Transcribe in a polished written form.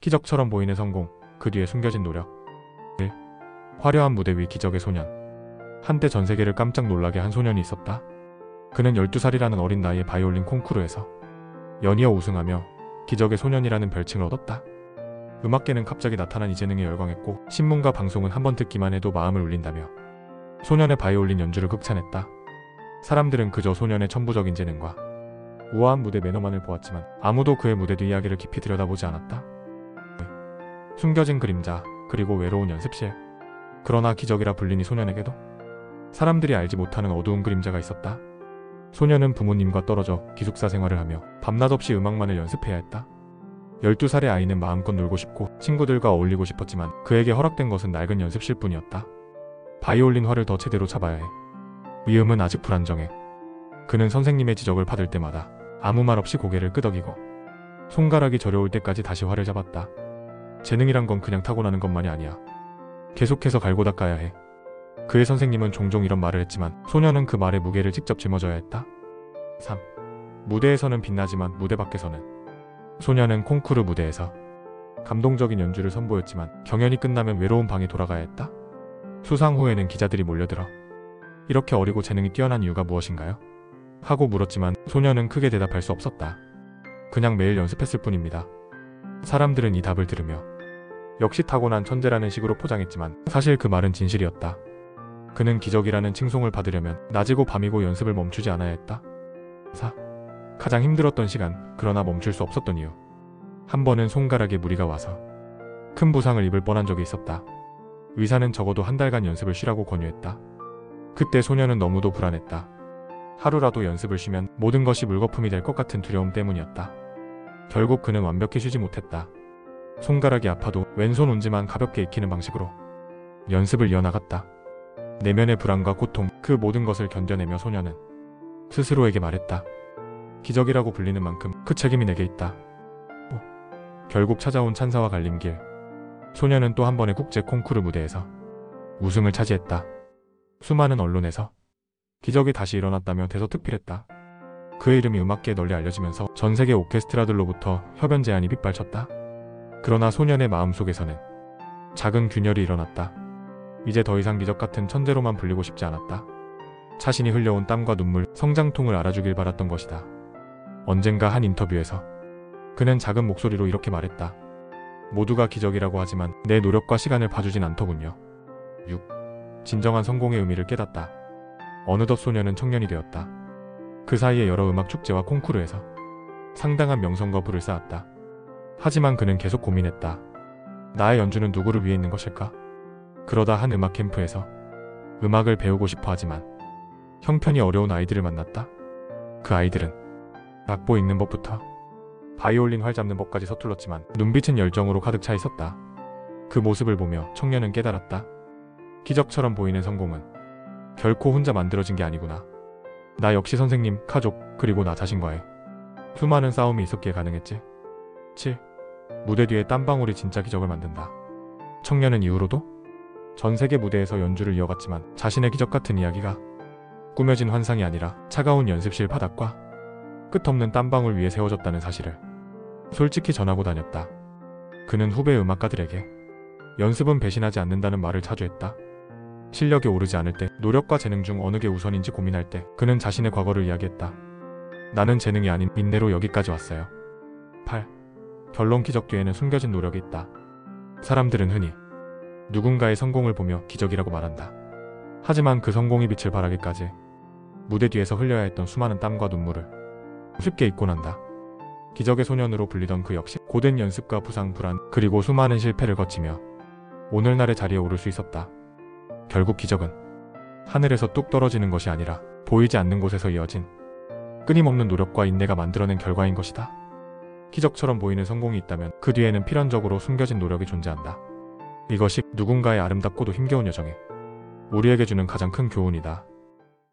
기적처럼 보이는 성공, 그 뒤에 숨겨진 노력. 1. 화려한 무대 위 기적의 소년. 한때 전 세계를 깜짝 놀라게 한 소년이 있었다. 그는 12살이라는 어린 나이에 바이올린 콩쿠르에서 연이어 우승하며 기적의 소년이라는 별칭을 얻었다. 음악계는 갑자기 나타난 이 재능에 열광했고 신문과 방송은 한번 듣기만 해도 마음을 울린다며 소년의 바이올린 연주를 극찬했다. 사람들은 그저 소년의 천부적인 재능과 우아한 무대 매너만을 보았지만 아무도 그의 무대 뒤 이야기를 깊이 들여다보지 않았다. 숨겨진 그림자, 그리고 외로운 연습실. 그러나 기적이라 불린 이 소년에게도 사람들이 알지 못하는 어두운 그림자가 있었다. 소년은 부모님과 떨어져 기숙사 생활을 하며 밤낮 없이 음악만을 연습해야 했다. 12살의 아이는 마음껏 놀고 싶고 친구들과 어울리고 싶었지만 그에게 허락된 것은 낡은 연습실 뿐이었다. 바이올린 활을 더 제대로 잡아야 해. 위음은 아직 불안정해. 그는 선생님의 지적을 받을 때마다 아무 말 없이 고개를 끄덕이고 손가락이 저려올 때까지 다시 활을 잡았다. 재능이란 건 그냥 타고나는 것만이 아니야. 계속해서 갈고 닦아야 해. 그의 선생님은 종종 이런 말을 했지만 소년은 그 말의 무게를 직접 짊어져야 했다. 3. 무대에서는 빛나지만 무대 밖에서는. 소년은 콩쿠르 무대에서 감동적인 연주를 선보였지만 경연이 끝나면 외로운 방에 돌아가야 했다. 수상 후에는 기자들이 몰려들어 이렇게 어리고 재능이 뛰어난 이유가 무엇인가요? 하고 물었지만 소년은 크게 대답할 수 없었다. 그냥 매일 연습했을 뿐입니다. 사람들은 이 답을 들으며 역시 타고난 천재라는 식으로 포장했지만 사실 그 말은 진실이었다. 그는 기적이라는 칭송을 받으려면 낮이고 밤이고 연습을 멈추지 않아야 했다. 4. 가장 힘들었던 시간, 그러나 멈출 수 없었던 이유. 한 번은 손가락에 무리가 와서 큰 부상을 입을 뻔한 적이 있었다. 의사는 적어도 한 달간 연습을 쉬라고 권유했다. 그때 소년은 너무도 불안했다. 하루라도 연습을 쉬면 모든 것이 물거품이 될 것 같은 두려움 때문이었다. 결국 그는 완벽히 쉬지 못했다. 손가락이 아파도 왼손 운지만 가볍게 익히는 방식으로 연습을 이어나갔다. 내면의 불안과 고통, 그 모든 것을 견뎌내며 소년은 스스로에게 말했다. 기적이라고 불리는 만큼 그 책임이 내게 있다. 결국 찾아온 찬사와 갈림길. 소년은 또 한 번의 국제 콩쿠르 무대에서 우승을 차지했다. 수많은 언론에서 기적이 다시 일어났다며 대서특필했다. 그의 이름이 음악계에 널리 알려지면서 전 세계 오케스트라들로부터 협연 제안이 빗발쳤다. 그러나 소년의 마음속에서는 작은 균열이 일어났다. 이제 더 이상 기적 같은 천재로만 불리고 싶지 않았다. 자신이 흘려온 땀과 눈물, 성장통을 알아주길 바랐던 것이다. 언젠가 한 인터뷰에서 그는 작은 목소리로 이렇게 말했다. 모두가 기적이라고 하지만 내 노력과 시간을 봐주진 않더군요. 6. 진정한 성공의 의미를 깨닫다. 어느덧 소년은 청년이 되었다. 그 사이에 여러 음악 축제와 콩쿠르에서 상당한 명성과 부를 쌓았다. 하지만 그는 계속 고민했다. 나의 연주는 누구를 위해 있는 것일까? 그러다 한 음악 캠프에서 음악을 배우고 싶어 하지만 형편이 어려운 아이들을 만났다. 그 아이들은 악보 읽는 법부터 바이올린 활 잡는 법까지 서툴렀지만 눈빛은 열정으로 가득 차 있었다. 그 모습을 보며 청년은 깨달았다. 기적처럼 보이는 성공은 결코 혼자 만들어진 게 아니구나. 나 역시 선생님, 가족, 그리고 나 자신과의 수많은 싸움이 있었기에 가능했지. 7. 무대 뒤에 땀방울이 진짜 기적을 만든다. 청년은 이후로도 전 세계 무대에서 연주를 이어갔지만 자신의 기적 같은 이야기가 꾸며진 환상이 아니라 차가운 연습실 바닥과 끝없는 땀방울 위에 세워졌다는 사실을 솔직히 전하고 다녔다. 그는 후배 음악가들에게 연습은 배신하지 않는다는 말을 자주 했다. 실력이 오르지 않을 때, 노력과 재능 중 어느 게 우선인지 고민할 때 그는 자신의 과거를 이야기했다. 나는 재능이 아닌 인내로 여기까지 왔어요. 8. 결론, 기적 뒤에는 숨겨진 노력이 있다. 사람들은 흔히 누군가의 성공을 보며 기적이라고 말한다. 하지만 그 성공이 빛을 발하기까지 무대 뒤에서 흘려야 했던 수많은 땀과 눈물을 쉽게 잊고 난다. 기적의 소년으로 불리던 그 역시 고된 연습과 부상, 불안, 그리고 수많은 실패를 거치며 오늘날의 자리에 오를 수 있었다. 결국 기적은 하늘에서 뚝 떨어지는 것이 아니라 보이지 않는 곳에서 이어진 끊임없는 노력과 인내가 만들어낸 결과인 것이다. 기적처럼 보이는 성공이 있다면 그 뒤에는 필연적으로 숨겨진 노력이 존재한다. 이것이 누군가의 아름답고도 힘겨운 여정에 우리에게 주는 가장 큰 교훈이다.